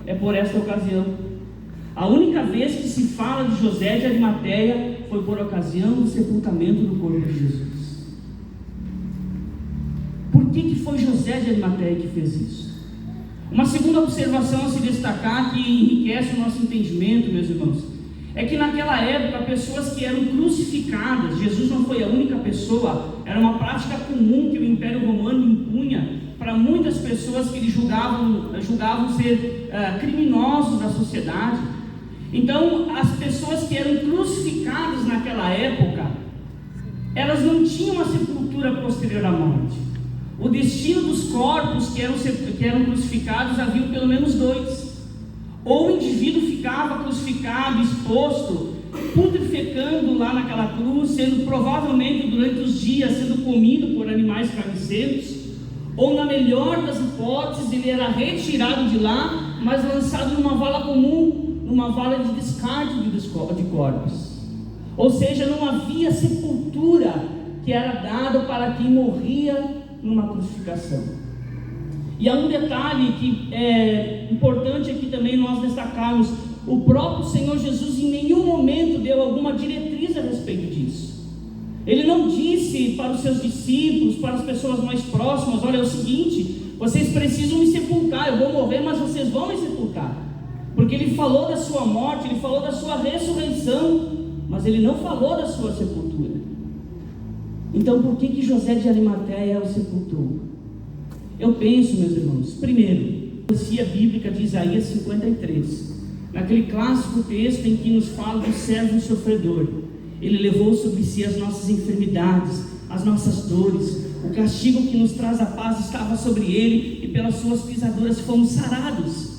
é por esta ocasião. A única vez que se fala de José de Arimateia foi por ocasião do sepultamento do corpo de Jesus. Por que foi José de Arimateia que fez isso? Uma segunda observação a se destacar, que enriquece o nosso entendimento, meus irmãos, é que naquela época, pessoas que eram crucificadas, Jesus não foi a única pessoa, era uma prática comum que o Império Romano impunha para muitas pessoas que eles julgavam ser criminosos da sociedade. Então, as pessoas que eram crucificadas naquela época, elas não tinham uma sepultura posterior à morte. O destino dos corpos que eram crucificados, havia pelo menos dois. Ou o indivíduo ficava crucificado, exposto, putrefecando lá naquela cruz, sendo provavelmente durante os dias sendo comido por animais carniceiros, ou na melhor das hipóteses ele era retirado de lá, mas lançado numa vala comum, numa vala de descarte de corpos. Ou seja, não havia sepultura que era dada para quem morria numa crucificação. E há um detalhe que é importante aqui também nós destacarmos: o próprio Senhor Jesus em nenhum momento deu alguma diretriz a respeito disso. Ele não disse para os seus discípulos, para as pessoas mais próximas: olha, é o seguinte, vocês precisam me sepultar, eu vou morrer, mas vocês vão me sepultar. Porque ele falou da sua morte, ele falou da sua ressurreição, mas ele não falou da sua sepultura. Então por que José de Arimateia o sepultou? Eu penso, meus irmãos, primeiro, a profecia bíblica de Isaías 53, naquele clássico texto em que nos fala do servo sofredor. Ele levou sobre si as nossas enfermidades, as nossas dores, o castigo que nos traz a paz estava sobre ele, e pelas suas pisaduras fomos sarados.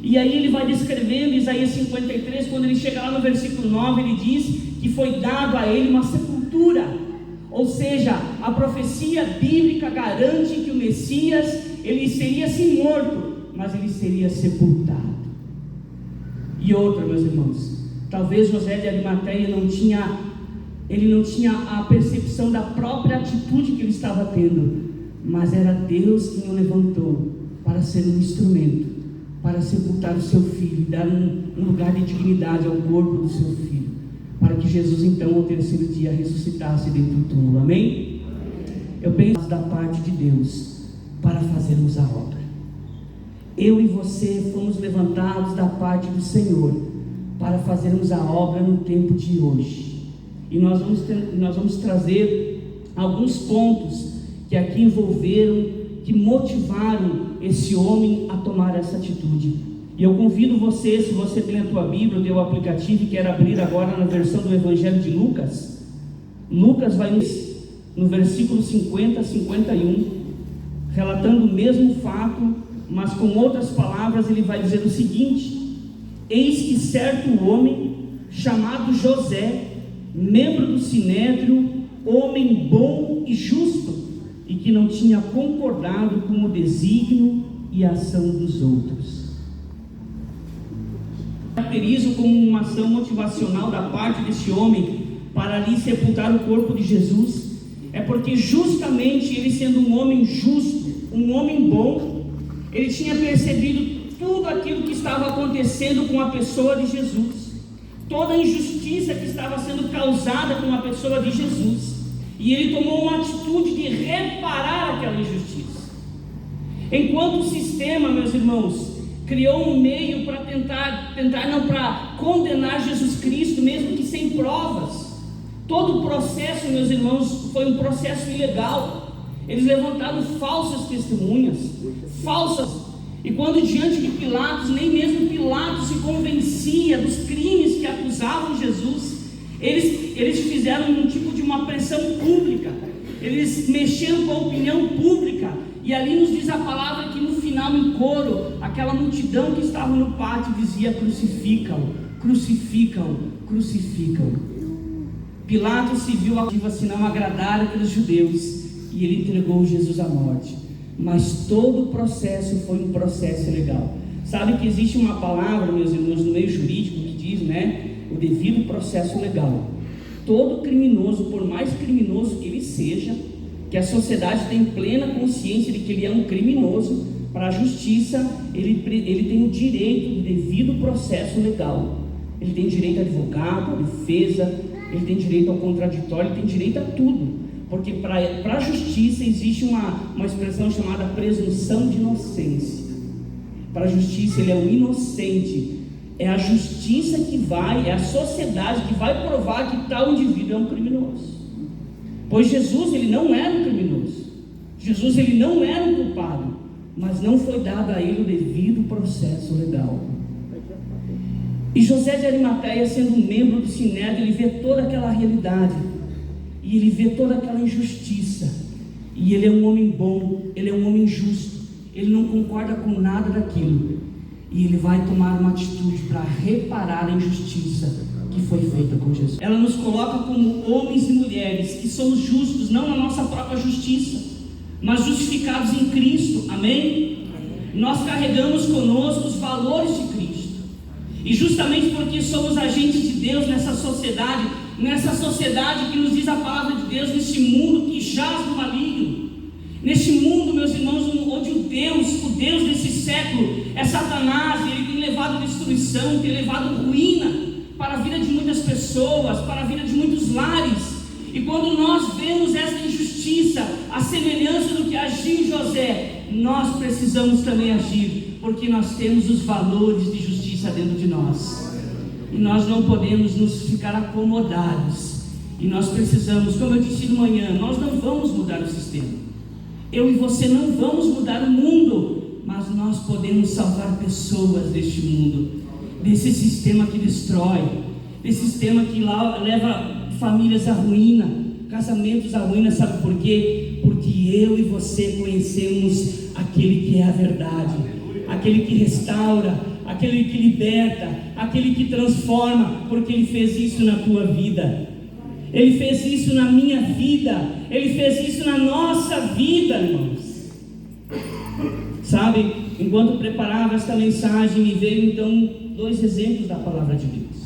E aí ele vai descrevendo Isaías 53, quando ele chega lá no versículo 9, ele diz que foi dado a ele uma sepultura. Ou seja, a profecia bíblica garante que o Messias, ele seria sim morto, mas ele seria sepultado. E outra, meus irmãos, talvez José de Arimateia não tinha a percepção da própria atitude que ele estava tendo, mas era Deus quem o levantou para ser um instrumento, para sepultar o seu filho e dar um lugar de dignidade ao corpo do seu filho, para que Jesus então ao terceiro dia ressuscitasse dentro do túmulo. Amém? Eu penso da parte de Deus para fazermos a obra. Eu e você fomos levantados da parte do Senhor para fazermos a obra no tempo de hoje. E nós vamos trazer alguns pontos que aqui envolveram, que motivaram esse homem a tomar essa atitude. E eu convido você, se você tem a tua Bíblia, o teu aplicativo, e quer abrir agora na versão do Evangelho de Lucas. Lucas vai no versículo 50 a 51, relatando o mesmo fato, mas com outras palavras. Ele vai dizer o seguinte: eis que certo homem, chamado José, membro do Sinédrio, homem bom e justo, e que não tinha concordado com o desígnio e a ação dos outros. Caracterizo como uma ação motivacional da parte desse homem para ali sepultar o corpo de Jesus, é porque justamente ele, sendo um homem justo, um homem bom, ele tinha percebido tudo aquilo que estava acontecendo com a pessoa de Jesus, toda a injustiça que estava sendo causada com a pessoa de Jesus, e ele tomou uma atitude de reparar aquela injustiça. Enquanto o sistema, meus irmãos, criou um meio para para condenar Jesus Cristo, mesmo que sem provas. Todo o processo, meus irmãos, foi um processo ilegal. Eles levantaram falsas testemunhas, e quando diante de Pilatos, nem mesmo Pilatos se convencia dos crimes que acusavam Jesus, eles fizeram um tipo de uma pressão pública, eles mexeram com a opinião pública. E ali nos diz a palavra que no final, em coro, aquela multidão que estava no pátio dizia: crucificam, crucificam, crucificam. Pilatos se viu assim não agradar aqueles judeus, e ele entregou Jesus à morte. Mas todo o processo foi um processo legal. Sabe que existe uma palavra, meus irmãos, no meio jurídico que diz, o devido processo legal. Todo criminoso, por mais criminoso que ele seja, que a sociedade tem plena consciência de que ele é um criminoso, Para a justiça, ele tem o direito do devido processo legal. Ele tem direito a advogado, a defesa, ele tem direito ao contraditório, ele tem direito a tudo. Porque para a justiça existe uma expressão chamada presunção de inocência. Para a justiça ele é o inocente. É a justiça que vai, é a sociedade que vai provar que tal indivíduo é um criminoso. Pois Jesus, ele não era um criminoso. Jesus, ele não era um culpado. Mas não foi dado a ele o devido processo legal. E José de Arimateia, sendo um membro do Sinédrio, ele vê toda aquela realidade. E ele vê toda aquela injustiça. E ele é um homem bom, ele é um homem justo. Ele não concorda com nada daquilo. E ele vai tomar uma atitude para reparar a injustiça que foi feita com Jesus. Ela nos coloca como homens e mulheres que somos justos, não na nossa própria justiça, mas justificados em Cristo, amém? Nós carregamos conosco os valores de Cristo, e justamente porque somos agentes de Deus nessa sociedade que nos diz a palavra de Deus, neste mundo que jaz no maligno, neste mundo, meus irmãos, onde o Deus desse século é Satanás, e ele tem levado destruição, tem levado ruína para a vida de muitas pessoas, para a vida de muitos lares. E quando nós vemos essa injustiça, a semelhança do que agiu José, nós precisamos também agir, porque nós temos os valores de justiça dentro de nós, e nós não podemos nos ficar acomodados, e nós precisamos, como eu disse de manhã, nós não vamos mudar o sistema, eu e você não vamos mudar o mundo, mas nós podemos salvar pessoas deste mundo, desse sistema que destrói, desse sistema que leva famílias à ruína, casamentos à ruína. Sabe por quê? Porque eu e você conhecemos aquele que é a verdade, aquele que restaura, aquele que liberta, aquele que transforma, porque ele fez isso na tua vida, ele fez isso na minha vida, ele fez isso na nossa vida, irmãos. Sabe, enquanto preparava esta mensagem, me veio então 2 exemplos da palavra de Deus,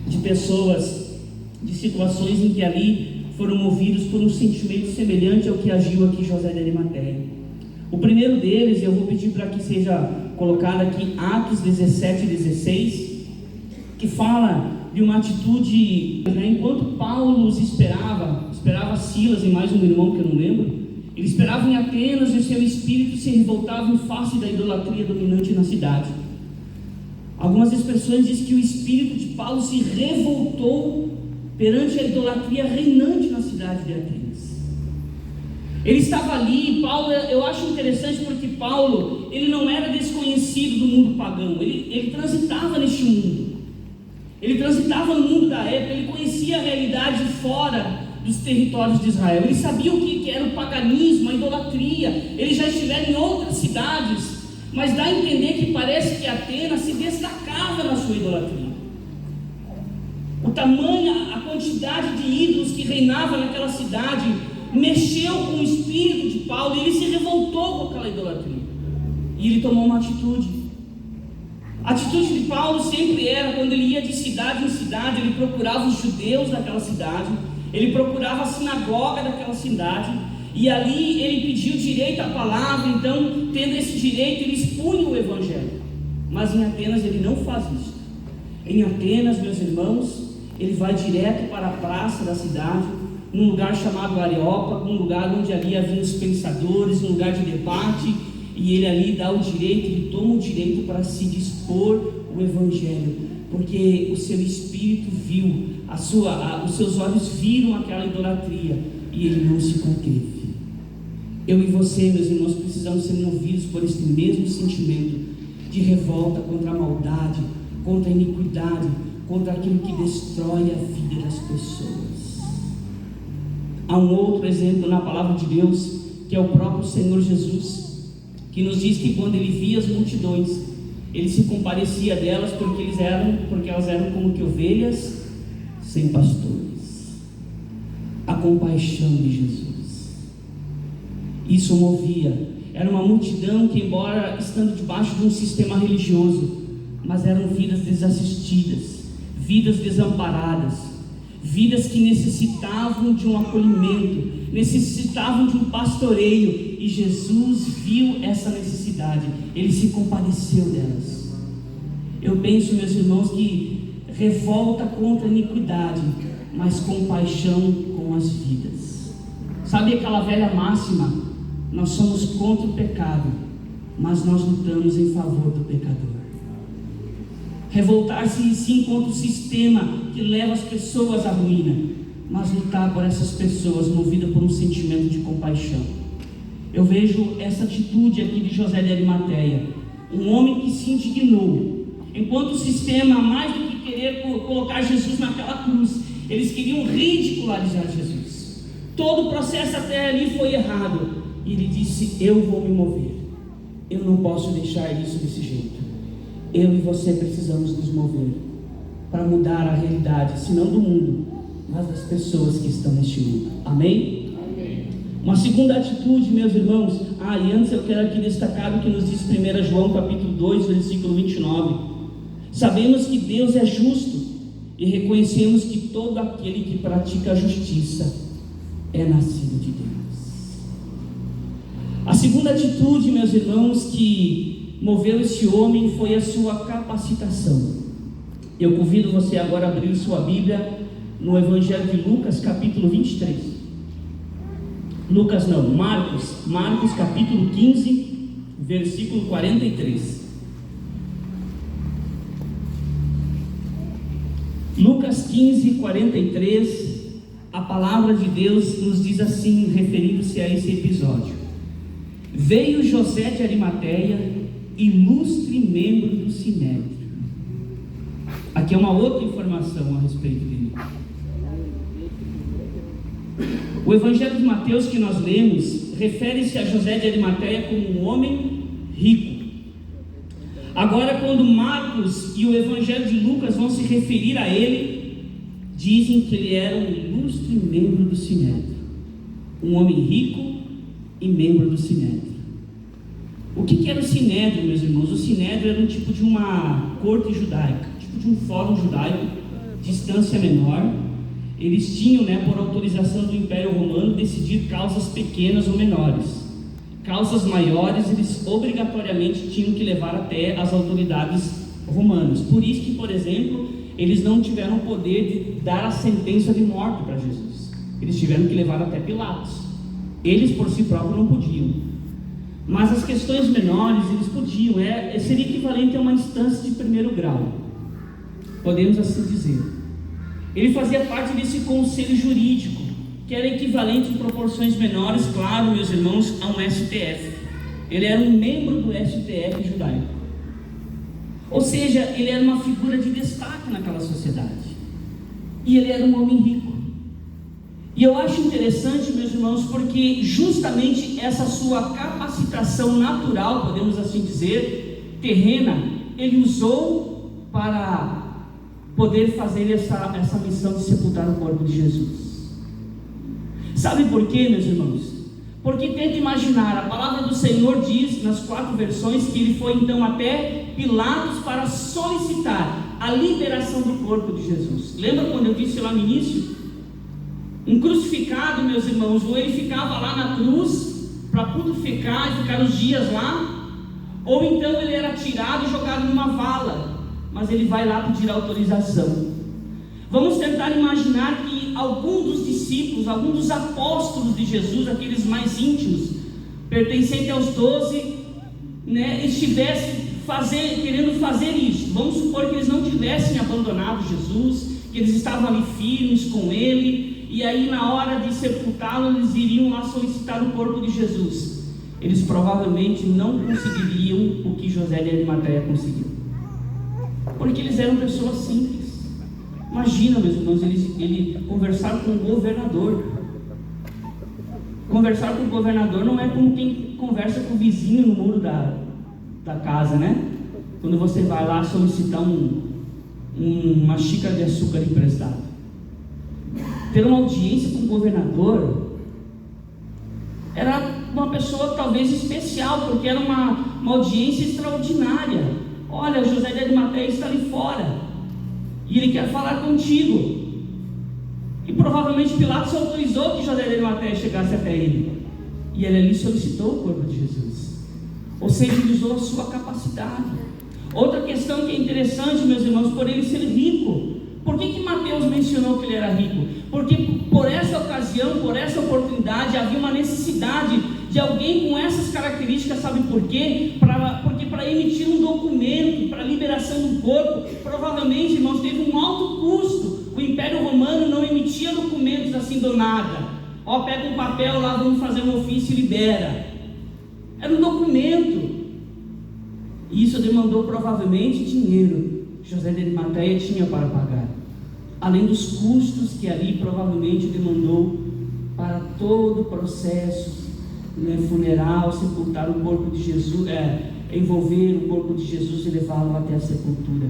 de pessoas, de situações em que ali foram movidos por um sentimento semelhante ao que agiu aqui José de Arimateia. O primeiro deles, eu vou pedir para que seja colocado aqui Atos 17 e 16, que fala de uma atitude, enquanto Paulo os esperava Silas e mais um irmão que eu não lembro, ele esperava em Atenas, e o seu espírito se revoltava em face da idolatria dominante na cidade. Algumas expressões dizem que o espírito de Paulo se revoltou perante a idolatria reinante na cidade de Atenas. Ele estava ali, Paulo, eu acho interessante porque Paulo, ele não era desconhecido do mundo pagão, ele transitava neste mundo, ele transitava no mundo da época, ele conhecia a realidade fora dos territórios de Israel, ele sabia o que era o paganismo, a idolatria, ele já estivera em outras cidades, mas dá a entender que parece que Atenas se destacava na sua idolatria. O tamanho, a quantidade de ídolos que reinava naquela cidade mexeu com o espírito de Paulo, e ele se revoltou com aquela idolatria, e ele tomou uma atitude. A atitude de Paulo sempre era, quando ele ia de cidade em cidade, ele procurava os judeus daquela cidade, ele procurava a sinagoga daquela cidade, e ali ele pediu direito à palavra. Então, tendo esse direito, ele expunha o evangelho. Mas em Atenas ele não faz isso. Em Atenas, meus irmãos, ele vai direto para a praça da cidade, num lugar chamado Areópago, um lugar onde ali havia os pensadores, um lugar de debate, e ele ali dá o direito, ele toma o direito para se dispor o evangelho, porque o seu espírito viu, os seus olhos viram aquela idolatria, e ele não se conteve. Eu e você, meus irmãos, precisamos ser movidos por este mesmo sentimento de revolta contra a maldade, contra a iniquidade, contra aquilo que destrói a vida das pessoas. Há um outro exemplo na palavra de Deus, que é o próprio Senhor Jesus, que nos diz que quando ele via as multidões, ele se compadecia delas, porque elas eram como que ovelhas sem pastores. A compaixão de Jesus, isso movia. Era uma multidão que, embora estando debaixo de um sistema religioso, mas eram vidas desassistidas, vidas desamparadas, vidas que necessitavam de um acolhimento, necessitavam de um pastoreio, e Jesus viu essa necessidade, Ele se compadeceu delas. Eu penso, meus irmãos, que revolta contra a iniquidade, mas compaixão com as vidas. Sabe aquela velha máxima? Nós somos contra o pecado, mas nós lutamos em favor do pecador. Revoltar-se sim contra o sistema que leva as pessoas à ruína, mas lutar por essas pessoas movida por um sentimento de compaixão. Eu vejo essa atitude aqui de José de Arimateia, um homem que se indignou. Enquanto o sistema, mais do que querer colocar Jesus naquela cruz, eles queriam ridicularizar Jesus. Todo o processo até ali foi errado. E ele disse: eu vou me mover. Eu não posso deixar isso desse jeito. Eu e você precisamos nos mover para mudar a realidade, se não do mundo, mas das pessoas que estão neste mundo. Amém? Amém. Uma segunda atitude, meus irmãos. E antes eu quero aqui destacar o que nos diz 1 João capítulo 2, versículo 29. Sabemos que Deus é justo e reconhecemos que todo aquele que pratica a justiça é nascido de Deus. A segunda atitude, meus irmãos, que moveu esse homem foi a sua capacitação. Eu convido você agora a abrir sua Bíblia no Evangelho de Lucas, capítulo 23. Marcos capítulo 15, versículo 43. Lucas 15, 43, a palavra de Deus nos diz assim, referindo-se a esse episódio: veio José de Arimateia, ilustre membro do Sinédrio. Aqui é uma outra informação a respeito dele. O Evangelho de Mateus que nós lemos refere-se a José de Arimateia como um homem rico. Agora, quando Marcos e o Evangelho de Lucas vão se referir a ele, dizem que ele era um ilustre membro do Sinédrio, um homem rico e membro do Sinédrio. O que era o Sinédrio, meus irmãos? O Sinédrio era um tipo de uma corte judaica, tipo de um fórum judaico, distância menor. Eles tinham, por autorização do Império Romano, decidir causas pequenas ou menores. Causas maiores, eles obrigatoriamente tinham que levar até as autoridades romanas. Por isso que, por exemplo, eles não tiveram o poder de dar a sentença de morte para Jesus. Eles tiveram que levar até Pilatos. Eles por si próprios não podiam. Mas as questões menores, eles podiam. Seria equivalente a uma instância de primeiro grau, podemos assim dizer. Ele fazia parte desse conselho jurídico, que era equivalente em proporções menores, claro, meus irmãos, a um STF. Ele era um membro do STF judaico. Ou seja, ele era uma figura de destaque naquela sociedade. E ele era um homem rico. E eu acho interessante, meus irmãos, porque justamente essa sua capacitação natural, podemos assim dizer, terrena, ele usou para poder fazer essa missão de sepultar o corpo de Jesus. Sabe por quê, meus irmãos? Porque tenta imaginar, a palavra do Senhor diz nas 4 versões que ele foi então até Pilatos para solicitar a liberação do corpo de Jesus. Lembra quando eu disse lá no início? Um crucificado, meus irmãos, ou ele ficava lá na cruz para purificar e ficar os dias lá, ou então ele era tirado e jogado numa vala, mas ele vai lá pedir autorização. Vamos tentar imaginar que algum dos discípulos, algum dos apóstolos de Jesus, aqueles mais íntimos, pertencentes aos 12, estivesse querendo fazer isso. Vamos supor que eles não tivessem abandonado Jesus, que eles estavam ali firmes com ele, e aí na hora de sepultá-lo, eles iriam lá solicitar o corpo de Jesus. Eles provavelmente não conseguiriam o que José de Arimateia conseguiu, porque eles eram pessoas simples. Imagina, meus irmãos, ele conversar com o governador. Conversar com o governador não é como quem conversa com o vizinho no muro da casa, Quando você vai lá solicitar uma xícara de açúcar emprestada. Ter uma audiência com o governador era uma pessoa talvez especial, porque era uma audiência extraordinária. Olha, o José de Arimateia está ali fora e ele quer falar contigo. E provavelmente Pilatos autorizou que José de Arimateia chegasse até ele. E ele ali solicitou o corpo de Jesus. Ou seja, ele usou a sua capacidade. Outra questão que é interessante, meus irmãos, por ele ser rico. Por que Mateus mencionou que ele era rico? Porque por essa ocasião, por essa oportunidade, havia uma necessidade de alguém com essas características. Sabe por quê? Porque para emitir um documento, para a liberação do corpo, provavelmente, irmãos, teve um alto custo. O Império Romano não emitia documentos assim do nada. Ó, pega um papel lá, vamos fazer um ofício e libera. Era um documento. E isso demandou provavelmente dinheiro. José de Arimateia tinha para pagar. Além dos custos que ali provavelmente demandou para todo o processo, né, funeral, sepultar o corpo de Jesus, envolver o corpo de Jesus e levá-lo até a sepultura.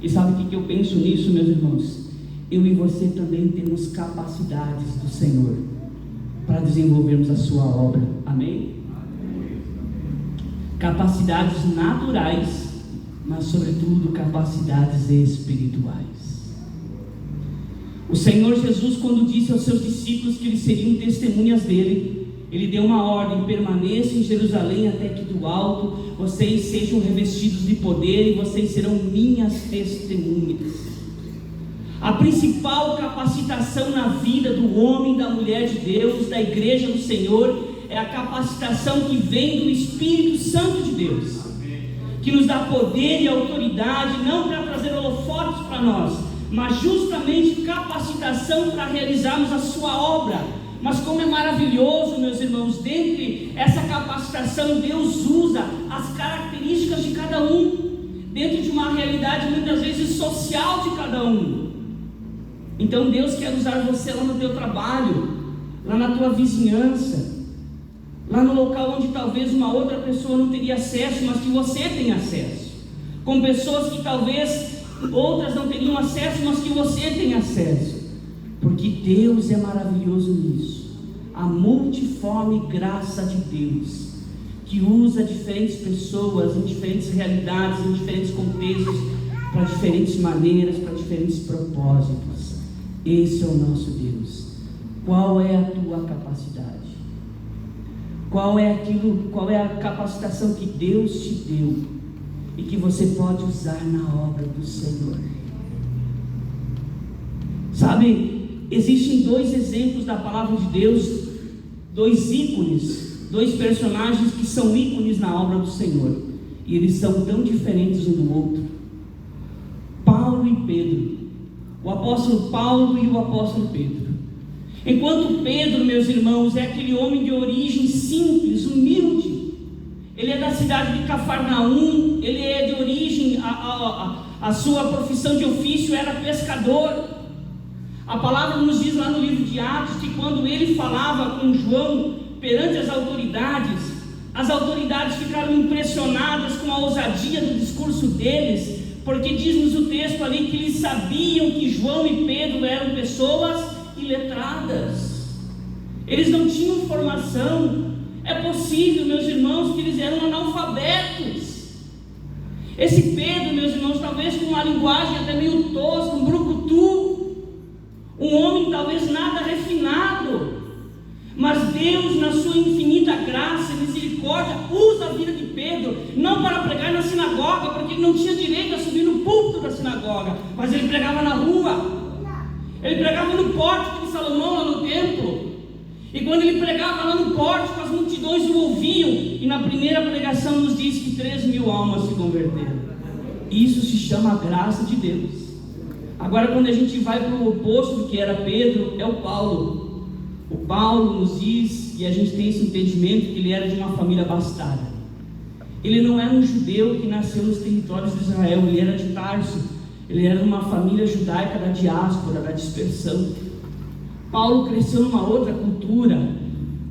E sabe o que eu penso nisso, meus irmãos? Eu e você também temos capacidades do Senhor para desenvolvermos a sua obra. Amém? Capacidades naturais, mas sobretudo capacidades espirituais. O Senhor Jesus, quando disse aos seus discípulos que eles seriam testemunhas dele, ele deu uma ordem: permaneçam em Jerusalém até que do alto vocês sejam revestidos de poder, e vocês serão minhas testemunhas. A principal capacitação na vida do homem, da mulher de Deus, da igreja do Senhor, é a capacitação que vem do Espírito Santo de Deus, que nos dá poder e autoridade, não para trazer holofotes para nós, mas justamente capacitação para realizarmos a sua obra. Mas como é maravilhoso, meus irmãos, dentre essa capacitação, Deus usa as características de cada um, dentro de uma realidade muitas vezes social de cada um. Então Deus quer usar você lá no teu trabalho, lá na tua vizinhança, lá no local onde talvez uma outra pessoa não teria acesso, mas que você tem acesso, com pessoas que talvez outras não teriam acesso, mas que você tem acesso, porque Deus é maravilhoso nisso. A multiforme graça de Deus, que usa diferentes pessoas, em diferentes realidades, em diferentes contextos, para diferentes maneiras, para diferentes propósitos. Esse é o nosso Deus. Qual é a tua capacidade? Qual é a capacitação que Deus te deu e que você pode usar na obra do Senhor? Sabe, existem dois exemplos da palavra de Deus, dois ícones, dois personagens que são ícones na obra do Senhor, e eles são tão diferentes um do outro: Paulo e Pedro. O apóstolo Paulo e o apóstolo Pedro. Enquanto Pedro, meus irmãos, é aquele homem de origem simples, humilde, ele é da cidade de Cafarnaum, ele é de origem, a sua profissão de ofício era pescador. A palavra nos diz lá no livro de Atos que quando ele falava com João perante as autoridades ficaram impressionadas com a ousadia do discurso deles, porque diz-nos o texto ali que eles sabiam que João e Pedro eram pessoas iletradas, eles não tinham formação. É possível, meus irmãos, que eles eram analfabetos. Esse Pedro, meus irmãos, talvez com uma linguagem até meio tosca, um brucutu, um homem talvez nada refinado, mas Deus, na sua infinita graça e misericórdia, usa a vida de Pedro, não para pregar na sinagoga, porque ele não tinha direito a subir no púlpito da sinagoga, mas ele pregava na rua, ele pregava no pórtico de Salomão, lá no templo. E quando ele pregava lá no pórtico, as multidões o ouviam, e na primeira pregação nos diz que 3.000 almas se converteram. Isso se chama a graça de Deus. Agora, quando a gente vai para o oposto do que era Pedro, é o Paulo. O Paulo nos diz, e a gente tem esse entendimento, que ele era de uma família abastada. Ele não era um judeu que nasceu nos territórios de Israel, ele era de Tarso. Ele era uma família judaica da diáspora, da dispersão. Paulo cresceu numa outra cultura,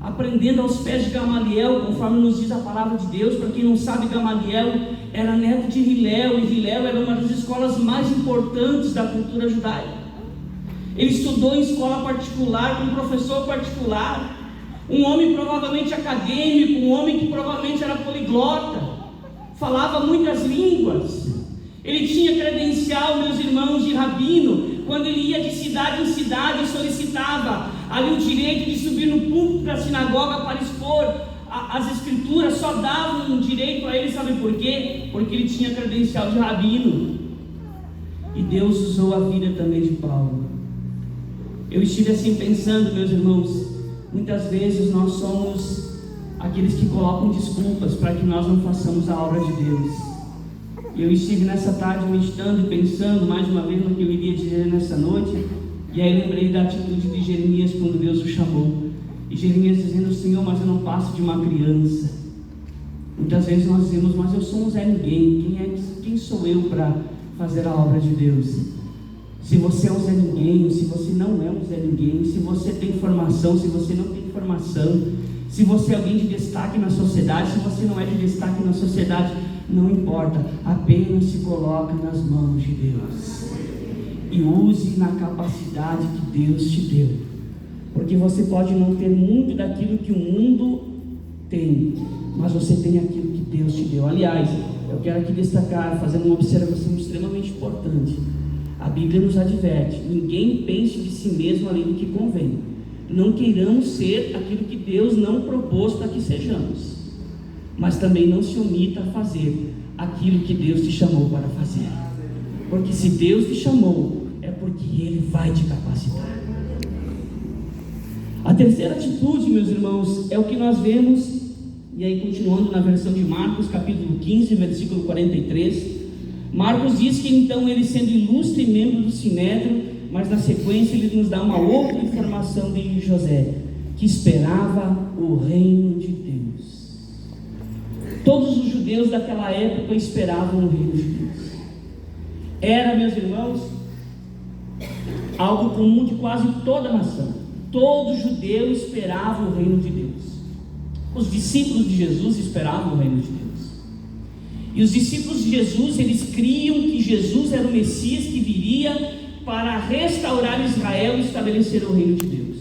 aprendendo aos pés de Gamaliel, conforme nos diz a palavra de Deus. Para quem não sabe, Gamaliel era neto de Hilel, e Hilel era uma das escolas mais importantes da cultura judaica. Ele estudou em escola particular, com um professor particular, um homem provavelmente acadêmico, um homem que provavelmente era poliglota, falava muitas línguas. Ele tinha credencial, meus irmãos, de rabino, quando ele ia de cidade em cidade e solicitava ali o direito de subir no púlpito da sinagoga para expor as escrituras. Só davam um direito a ele, sabe por quê? Porque ele tinha credencial de rabino. E Deus usou a vida também de Paulo. Eu estive assim pensando, meus irmãos, muitas vezes nós somos aqueles que colocam desculpas para que nós não façamos a obra de Deus. Eu estive nessa tarde meditando e pensando mais uma vez no que eu iria dizer nessa noite, e aí lembrei da atitude de Jeremias quando Deus o chamou. E Jeremias dizendo: Senhor, mas eu não passo de uma criança. Muitas vezes nós dizemos: mas eu sou um Zé Ninguém, quem sou eu para fazer a obra de Deus? Se você é um Zé Ninguém, se você não é um Zé Ninguém, se você tem formação, se você não tem formação, se você é alguém de destaque na sociedade, se você não é de destaque na sociedade, não importa, apenas se coloca nas mãos de Deus e use na capacidade que Deus te deu, porque você pode não ter muito daquilo que o mundo tem, mas você tem aquilo que Deus te deu. Aliás, eu quero aqui destacar, fazendo uma observação extremamente importante. A Bíblia nos adverte: ninguém pense de si mesmo além do que convém. Não queiramos ser aquilo que Deus não propôs para que sejamos, mas também não se omita a fazer aquilo que Deus te chamou para fazer, porque se Deus te chamou, é porque Ele vai te capacitar. A terceira atitude, meus irmãos, é o que nós vemos, e aí continuando na versão de Marcos, capítulo 15, versículo 43, Marcos diz que então ele, sendo ilustre membro do Sinédrio, mas na sequência ele nos dá uma outra informação de José, que esperava o reino de Deus. Todos os judeus daquela época esperavam o reino de Deus. Era, meus irmãos, algo comum de quase toda a nação. Todo judeu esperava o reino de Deus. Os discípulos de Jesus esperavam o reino de Deus. E os discípulos de Jesus, eles criam que Jesus era o Messias que viria para restaurar Israel e estabelecer o reino de Deus.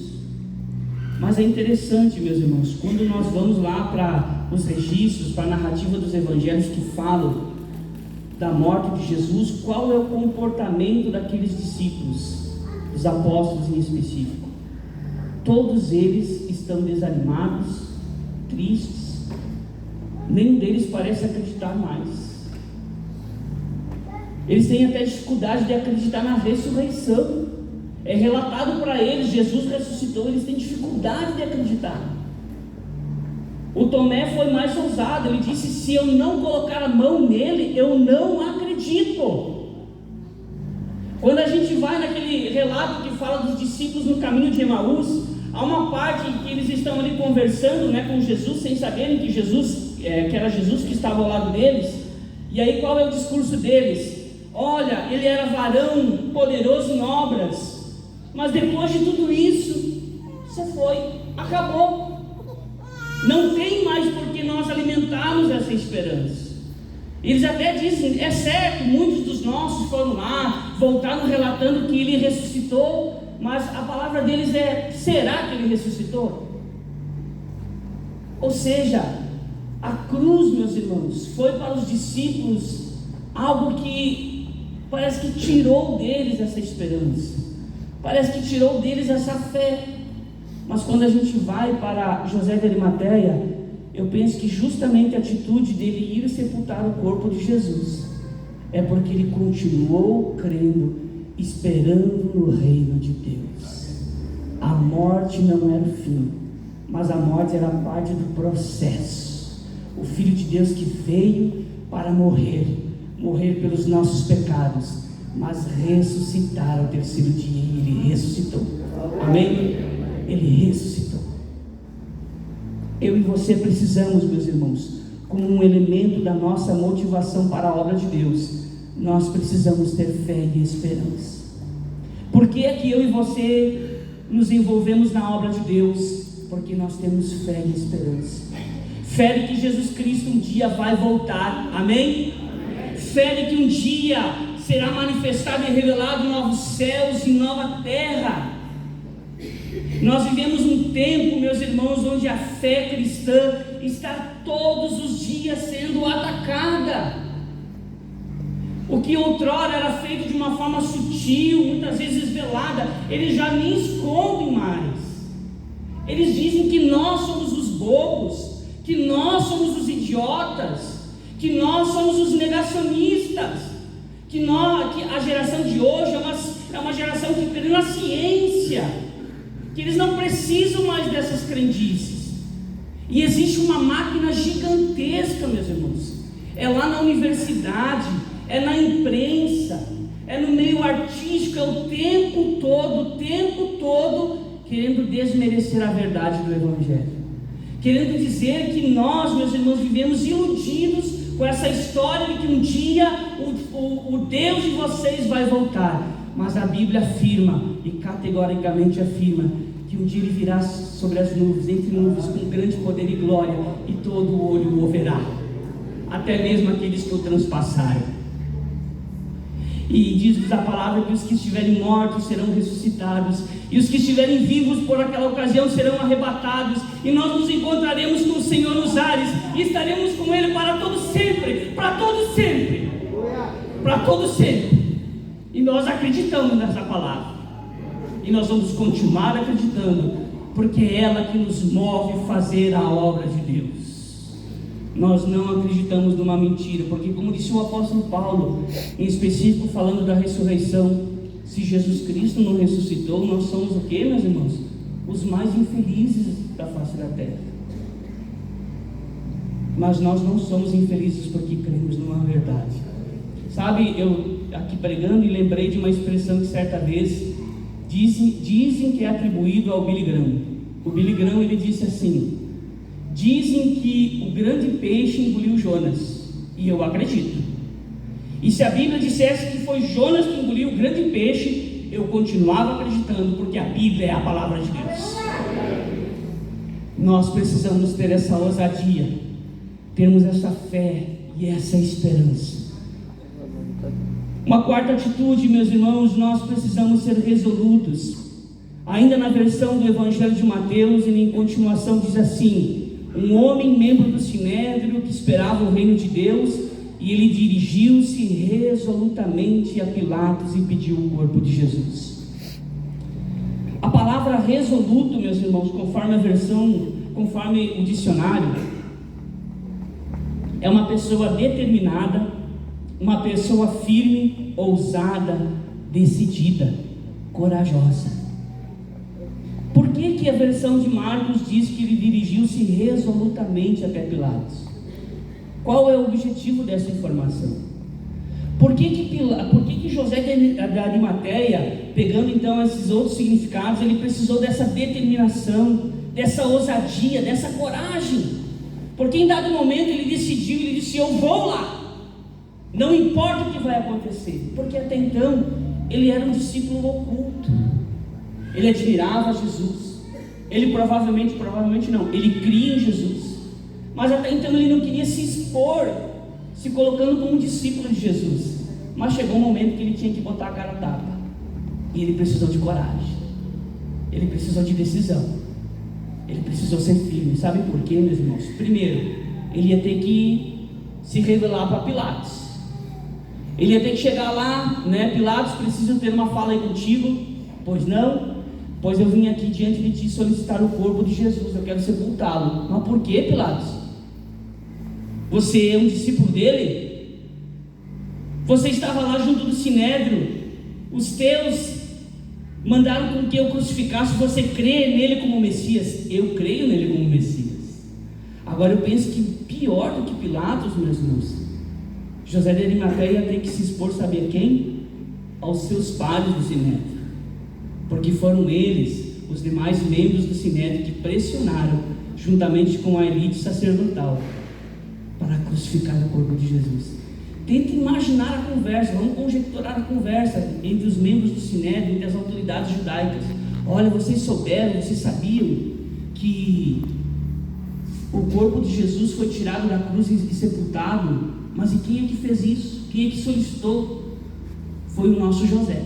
Mas é interessante, meus irmãos, quando nós vamos lá para os registros, para a narrativa dos evangelhos que falam da morte de Jesus, qual é o comportamento daqueles discípulos, dos apóstolos em específico? Todos eles estão desanimados, tristes, nenhum deles parece acreditar mais. Eles têm até dificuldade de acreditar na ressurreição. É relatado para eles: Jesus ressuscitou. Eles têm dificuldade de acreditar. O Tomé foi mais ousado. Ele disse: se eu não colocar a mão nele, eu não acredito. Quando a gente vai naquele relato que fala dos discípulos no caminho de Emaús, há uma parte em que eles estão ali conversando, com Jesus, sem saberem que que era Jesus que estava ao lado deles. E aí qual é o discurso deles? Olha, ele era varão poderoso em obras, mas depois de tudo isso, você foi, acabou. Não tem mais por que nós alimentarmos essa esperança. Eles até dizem: é certo, muitos dos nossos foram lá, voltaram relatando que ele ressuscitou, mas a palavra deles é: será que ele ressuscitou? Ou seja, a cruz, meus irmãos, foi para os discípulos algo que parece que tirou deles essa esperança, parece que tirou deles essa fé. Mas quando a gente vai para José de Arimateia, eu penso que justamente a atitude dele ir sepultar o corpo de Jesus é porque ele continuou crendo, esperando no reino de Deus. A morte não era o fim, mas a morte era parte do processo. O Filho de Deus que veio para morrer pelos nossos pecados, mas ressuscitar ao terceiro dia. E ele ressuscitou. Amém? Ele ressuscitou. Eu e você precisamos, meus irmãos, como um elemento da nossa motivação para a obra de Deus, nós precisamos ter fé e esperança. Por que é que eu e você nos envolvemos na obra de Deus? Porque nós temos fé e esperança. Fé de que Jesus Cristo um dia vai voltar. Amém? Fé de que um dia será manifestado e revelado novos céus e nova terra. Nós vivemos um tempo, meus irmãos, onde a fé cristã está todos os dias sendo atacada. O que outrora era feito de uma forma sutil, muitas vezes velada, eles já nem escondem mais. Eles dizem que nós somos os bobos, que nós somos os idiotas, que nós somos os negacionistas, que a geração de hoje é uma geração que crê na ciência, que eles não precisam mais dessas crendices. E existe uma máquina gigantesca, meus irmãos, é lá na universidade, é na imprensa, é no meio artístico, é o tempo todo querendo desmerecer a verdade do Evangelho, querendo dizer que nós, meus irmãos, vivemos iludidos com essa história de que um dia o Deus de vocês vai voltar. Mas a Bíblia afirma, e categoricamente afirma, que um dia Ele virá sobre as nuvens, entre nuvens, com grande poder e glória, e todo olho o verá, até mesmo aqueles que o transpassaram. E diz a palavra que os que estiverem mortos serão ressuscitados, e os que estiverem vivos por aquela ocasião serão arrebatados, e nós nos encontraremos com o Senhor nos ares, e estaremos com Ele para todo sempre, para todo sempre, para todo sempre. E nós acreditamos nessa palavra, e nós vamos continuar acreditando, porque é ela que nos move a fazer a obra de Deus. Nós não acreditamos numa mentira, porque como disse o apóstolo Paulo, em específico falando da ressurreição, se Jesus Cristo não ressuscitou, nós somos o que, meus irmãos? Os mais infelizes da face da terra. Mas nós não somos infelizes porque cremos numa verdade. Sabe, eu aqui pregando e lembrei de uma expressão que certa vez dizem que é atribuído ao Billy Graham. O Billy Graham, ele disse assim: dizem que o grande peixe engoliu Jonas, e eu acredito. E se a Bíblia dissesse que foi Jonas que engoliu o grande peixe, eu continuava acreditando, porque a Bíblia é a palavra de Deus. Nós precisamos ter essa ousadia, termos essa fé e essa esperança. Uma quarta atitude, meus irmãos, nós precisamos ser resolutos. Ainda na versão do Evangelho de Mateus, ele em continuação diz assim: um homem membro do Sinédrio que esperava o reino de Deus, e ele dirigiu-se resolutamente a Pilatos e pediu o corpo de Jesus. A palavra resoluto, meus irmãos, conforme a versão, conforme o dicionário, é uma pessoa determinada, uma pessoa firme, ousada, decidida, corajosa. Por que a versão de Marcos diz que ele dirigiu-se resolutamente até Pilatos? Qual é o objetivo dessa informação? Por que José de Arimateia, pegando então esses outros significados, ele precisou dessa determinação, dessa ousadia, dessa coragem? Porque em dado momento ele decidiu, ele disse: eu vou lá, não importa o que vai acontecer. Porque até então ele era um discípulo oculto, ele admirava Jesus, ele provavelmente não, ele cria em Jesus, mas até então ele não queria se expor, se colocando como um discípulo de Jesus. Mas chegou um momento que ele tinha que botar a cara a tapa, e ele precisou de coragem, ele precisou de decisão, ele precisou ser firme. Sabe por quê, meus irmãos? Primeiro, ele ia ter que se revelar para Pilatos, ele ia ter que chegar lá, né? Pilatos, preciso ter uma fala aí contigo. Pois não? Pois eu vim aqui diante de ti solicitar o corpo de Jesus, eu quero sepultá-lo. Mas por que, Pilatos? Você é um discípulo dele? Você estava lá junto do Sinédrio, os teus mandaram com que eu crucificasse, você crê nele como Messias? Eu creio nele como Messias. Agora eu penso que pior do que Pilatos, meus irmãos, José de Arimateia tem que se expor, sabe a quem? Aos seus pares do Sinédrio, porque foram eles, os demais membros do Sinédrio, que pressionaram, juntamente com a elite sacerdotal, para crucificar o corpo de Jesus. Tente imaginar a conversa, vamos conjecturar a conversa entre os membros do Sinédrio, entre as autoridades judaicas. Olha, vocês souberam, vocês sabiam que o corpo de Jesus foi tirado da cruz e sepultado? Mas e quem é que fez isso? Quem é que solicitou? Foi o nosso José.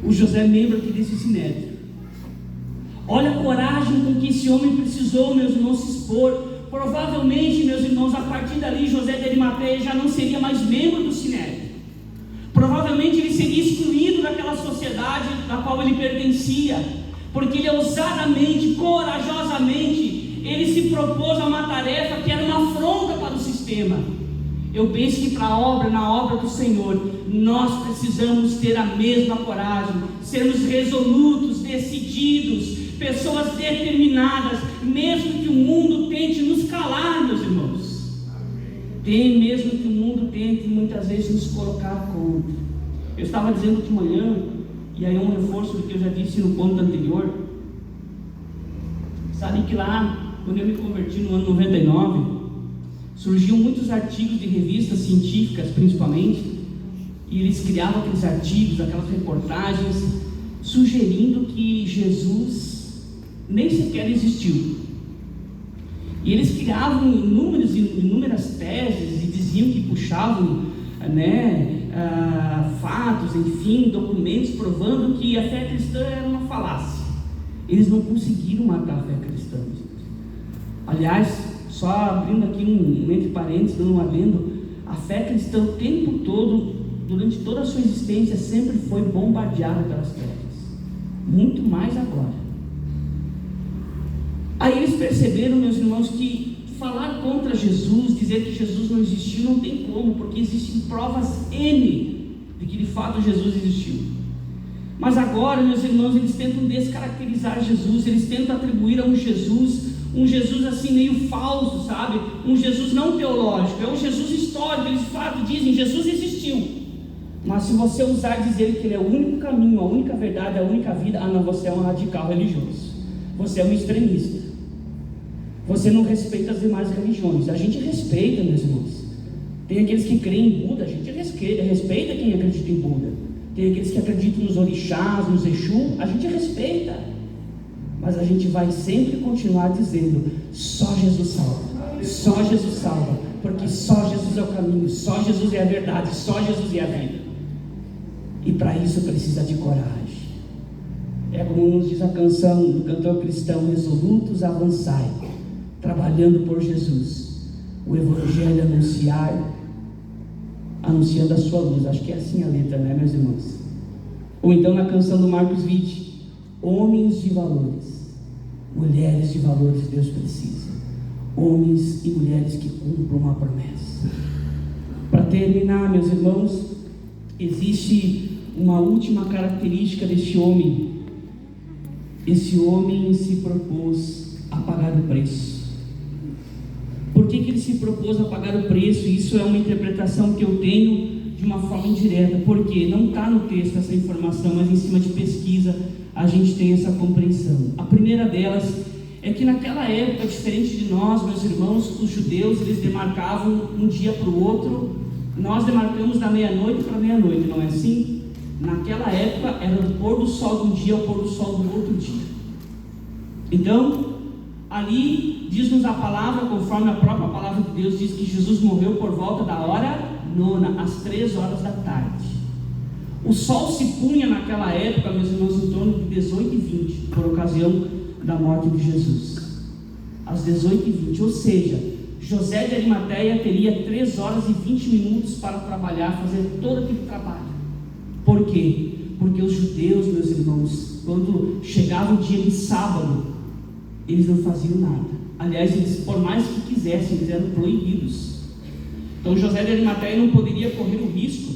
O José, membro aqui desse Sinédrio. Olha a coragem com que esse homem precisou, meus irmãos, se expor. Provavelmente, meus irmãos, a partir dali, José de Arimateia já não seria mais membro do Sinédrio. Provavelmente ele seria excluído daquela sociedade da qual ele pertencia, porque ele ousadamente, corajosamente, ele se propôs a uma tarefa que era uma afronta para o sistema. Eu penso que na obra do Senhor, nós precisamos ter a mesma coragem, sermos resolutos, decididos, pessoas determinadas, mesmo que o mundo tente nos calar, meus irmãos. Mesmo que o mundo tente muitas vezes nos colocar contra. Eu estava dizendo de manhã, e aí é um reforço do que eu já disse no ponto anterior. Sabe que lá, quando eu me converti no ano 99, surgiam muitos artigos de revistas científicas, principalmente, e eles criavam aqueles artigos, aquelas reportagens, sugerindo que Jesus nem sequer existiu. E eles criavam inúmeras teses e diziam que puxavam, fatos, enfim, documentos provando que a fé cristã era uma falácia. Eles não conseguiram matar a fé cristã. Aliás, só abrindo aqui entre parênteses, dando um adendo, a fé cristã o tempo todo, durante toda a sua existência, sempre foi bombardeada pelas trevas. Muito mais agora. Aí eles perceberam, meus irmãos, que falar contra Jesus, dizer que Jesus não existiu, não tem como, porque existem provas N de que de fato Jesus existiu. Mas agora, meus irmãos, eles tentam descaracterizar Jesus, eles tentam atribuir a um Jesus assim meio falso, sabe? Um Jesus não teológico, é um Jesus histórico. Eles de fato dizem, Jesus existiu. Mas se você usar dizer que ele é o único caminho, a única verdade, a única vida, não, você é um radical religioso. Você é um extremista. Você não respeita as demais religiões. A gente respeita, meus irmãos. Tem aqueles que creem em Buda, a gente respeita quem acredita em Buda. Tem aqueles que acreditam nos orixás, nos Exu, a gente respeita. Mas a gente vai sempre continuar dizendo, só Jesus salva. Só Jesus salva. Porque só Jesus é o caminho, só Jesus é a verdade, só Jesus é a vida. E para isso precisa de coragem. É como nos diz a canção do cantor cristão, resolutos avançai, trabalhando por Jesus, o Evangelho anunciando a sua luz. Acho que é assim a letra, né, meus irmãos? Ou então na canção do Marcos Witt, homens de valores, mulheres de valores Deus precisa, homens e mulheres que cumpram a promessa. Para terminar, meus irmãos, existe uma última característica deste homem. Esse homem se propôs a pagar o preço. Por que ele se propôs a pagar o preço? Isso é uma interpretação que eu tenho de uma forma indireta, porque não está no texto essa informação, mas em cima de pesquisa a gente tem essa compreensão. A primeira delas é que naquela época, diferente de nós, meus irmãos, os judeus, eles demarcavam um dia para o outro. Nós demarcamos da meia-noite para meia-noite, não é assim? Naquela época era o pôr do sol de um dia ao pôr do sol do outro dia. Então, ali diz-nos a palavra, conforme a própria palavra de Deus diz, que Jesus morreu por volta da hora 9, às 3 horas da tarde. O sol se punha naquela época, meus irmãos, em torno de 18h20, por ocasião da morte de Jesus. Às 18h20, ou seja, José de Arimateia teria 3 horas e 20 minutos para trabalhar, fazer todo aquele trabalho. Por quê? Porque os judeus, meus irmãos, quando chegava o dia de sábado, eles não faziam nada. Aliás, eles, por mais que quisessem, eles eram proibidos. Então José de Arimateia não poderia correr o risco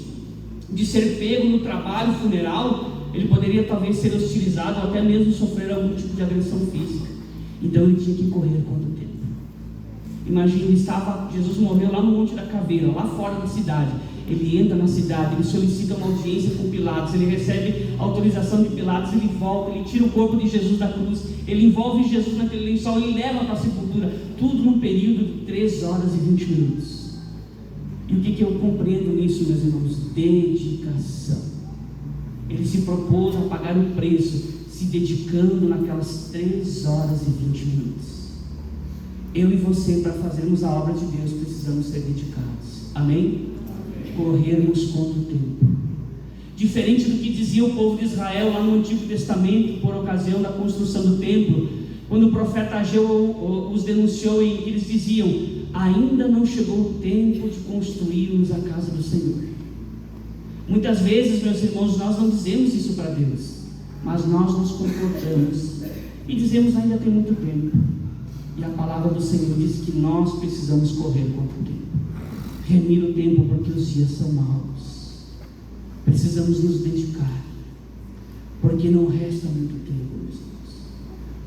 de ser pego no trabalho funeral. Ele poderia talvez ser hostilizado ou até mesmo sofrer algum tipo de agressão física. Então ele tinha que correr quanto tempo? Imagine, Jesus morreu lá no Monte da Caveira, lá fora da cidade. Ele entra na cidade, ele solicita uma audiência com Pilatos, ele recebe autorização de Pilatos, ele volta, ele tira o corpo de Jesus da cruz, ele envolve Jesus naquele lençol e leva para a sepultura, tudo num período de 3 horas e 20 minutos. E o que eu compreendo nisso, meus irmãos? Dedicação. Ele se propôs a pagar o preço, se dedicando naquelas 3 horas e 20 minutos. Eu e você, para fazermos a obra de Deus, precisamos ser dedicados. Amém? Corrermos contra o tempo. Diferente do que dizia o povo de Israel lá no Antigo Testamento, por ocasião da construção do templo, quando o profeta Ageu os denunciou, em que eles diziam: ainda não chegou o tempo de construirmos a casa do Senhor. Muitas vezes, meus irmãos, nós não dizemos isso para Deus, mas nós nos comportamos e dizemos: ainda tem muito tempo. E a palavra do Senhor diz que nós precisamos correr contra o tempo, remir o tempo, porque os dias são maus. Precisamos nos dedicar, porque não resta muito tempo, meus irmãos.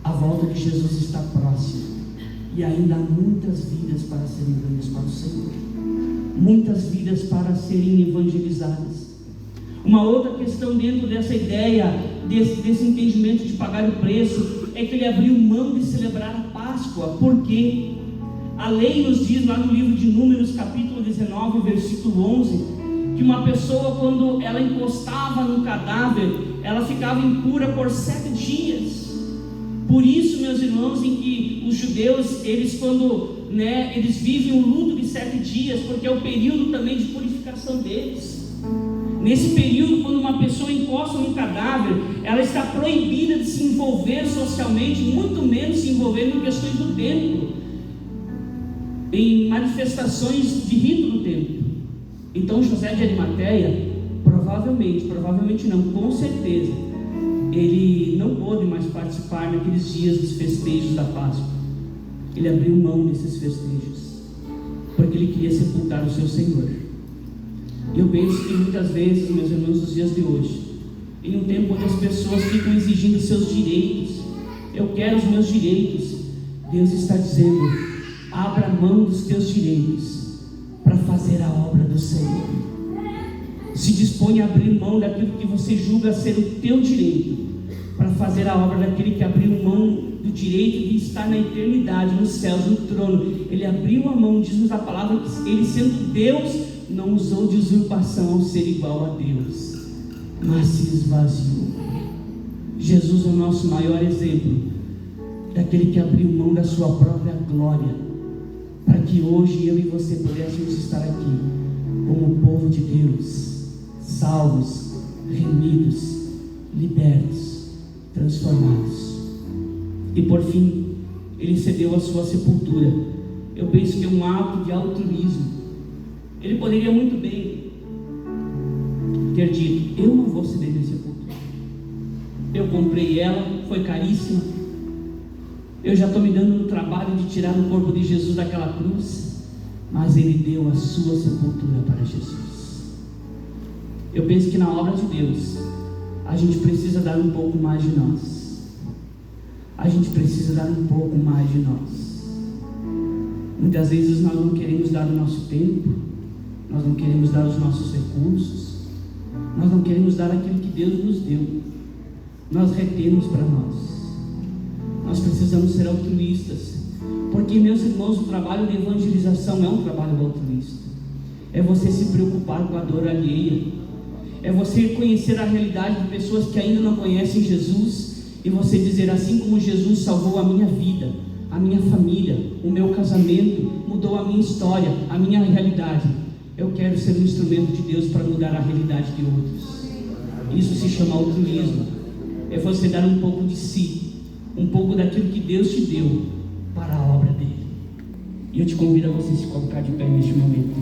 A volta de Jesus está próxima, e ainda há muitas vidas para serem ganhas para o Senhor, muitas vidas para serem evangelizadas. Uma outra questão dentro dessa ideia, desse entendimento de pagar o preço, é que ele abriu mão de celebrar a Páscoa, porque a lei nos diz lá no livro de Números, capítulo 19, versículo 11, que uma pessoa, quando ela encostava no cadáver, ela ficava impura por 7 dias. Por isso, meus irmãos, em que os judeus, eles eles vivem o luto de 7 dias, porque é o período também de purificação deles. Nesse período, quando uma pessoa encosta no cadáver, ela está proibida de se envolver socialmente, muito menos se envolver em questões do templo, em manifestações de rito do templo. Então José de Arimateia, provavelmente não, com certeza, ele não pôde mais participar naqueles dias dos festejos da Páscoa. Ele abriu mão desses festejos, porque ele queria sepultar o seu Senhor. Eu penso que muitas vezes, meus irmãos, nos dias de hoje, em um tempo onde as pessoas ficam exigindo seus direitos, eu quero os meus direitos, Deus está dizendo: abra mão dos teus direitos para fazer a obra do Senhor. Se dispõe a abrir mão daquilo que você julga ser o teu direito, para fazer a obra daquele que abriu mão do direito de estar na eternidade, nos céus, no trono. Ele abriu a mão, diz-nos a palavra, que ele, sendo Deus, não usou de usurpação ao ser igual a Deus, mas se esvaziou. Jesus é o nosso maior exemplo daquele que abriu mão da sua própria glória, para que hoje eu e você pudéssemos estar aqui como o povo de Deus, salvos, remidos, libertos, transformados. E por fim, ele cedeu a sua sepultura. Eu penso que é um ato de altruísmo. Ele poderia muito bem ter dito: eu não vou ceder minha sepultura, eu comprei ela, foi caríssima, eu já estou me dando no trabalho de tirar o corpo de Jesus daquela cruz. Mas ele deu a sua sepultura para Jesus. Eu penso que na obra de Deus a gente precisa dar um pouco mais de nós. A gente precisa dar um pouco mais de nós. Muitas vezes nós não queremos dar o nosso tempo, nós não queremos dar os nossos recursos, nós não queremos dar aquilo que Deus nos deu. Nós retemos para nós. Nós precisamos ser altruístas, porque, meus irmãos, o trabalho de evangelização é um trabalho altruísta. É você se preocupar com a dor alheia, é você conhecer a realidade de pessoas que ainda não conhecem Jesus, e você dizer: assim como Jesus salvou a minha vida, a minha família, o meu casamento, mudou a minha história, a minha realidade, eu quero ser um instrumento de Deus para mudar a realidade de outros. Isso se chama altruísmo. É você dar um pouco de si, um pouco daquilo que Deus te deu para a obra dele. E eu te convido a você se colocar de pé neste momento.